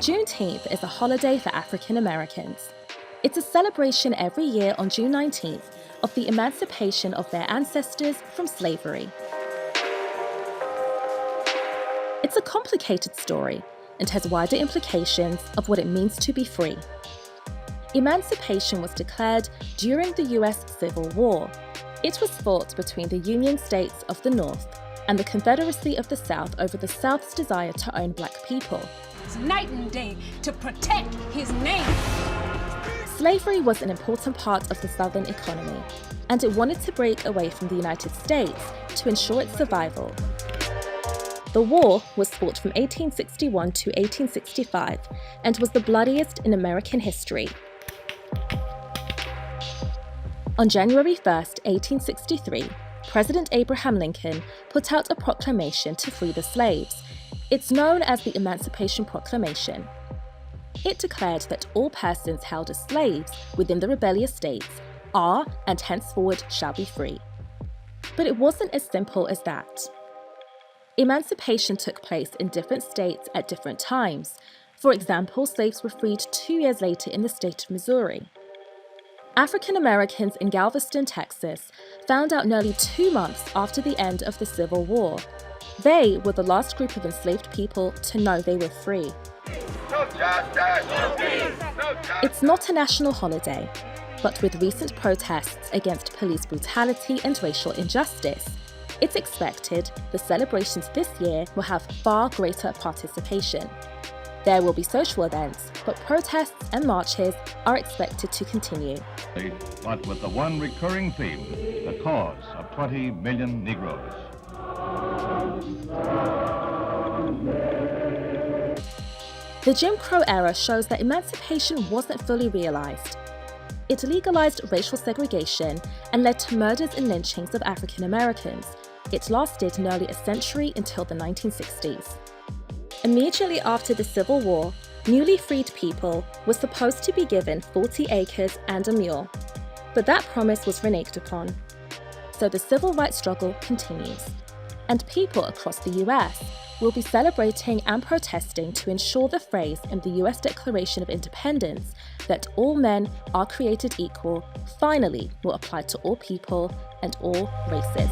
Juneteenth is a holiday for African Americans. It's a celebration every year on June 19th of the emancipation of their ancestors from slavery. It's a complicated story and has wider implications of what it means to be free. Emancipation was declared during the US Civil War. It was fought between the Union states of the North and the Confederacy of the South over the South's desire to own Black people. It's night and day to protect his name. Slavery was an important part of the Southern economy, and it wanted to break away from the United States to ensure its survival. The war was fought from 1861 to 1865 and was the bloodiest in American history. On January 1st, 1863, President Abraham Lincoln put out a proclamation to free the slaves. It's known as the Emancipation Proclamation. It declared that all persons held as slaves within the rebellious states are and henceforward shall be free. But it wasn't as simple as that. Emancipation took place in different states at different times. For example, slaves were freed 2 years later in the state of Missouri. African Americans in Galveston, Texas, found out nearly 2 months after the end of the Civil War. They were the last group of enslaved people to know they were free. No justice! No peace! No justice! It's not a national holiday, but with recent protests against police brutality and racial injustice, it's expected the celebrations this year will have far greater participation. There will be social events, but protests and marches are expected to continue. But with the one recurring theme, the cause of 20 million Negroes. The Jim Crow era shows that emancipation wasn't fully realized. It legalized racial segregation and led to murders and lynchings of African Americans. It lasted nearly a century until the 1960s. Immediately after the Civil War, newly freed people were supposed to be given 40 acres and a mule, but that promise was reneged upon. So the civil rights struggle continues, and people across the US will be celebrating and protesting to ensure the phrase in the US Declaration of Independence that all men are created equal finally will apply to all people and all races.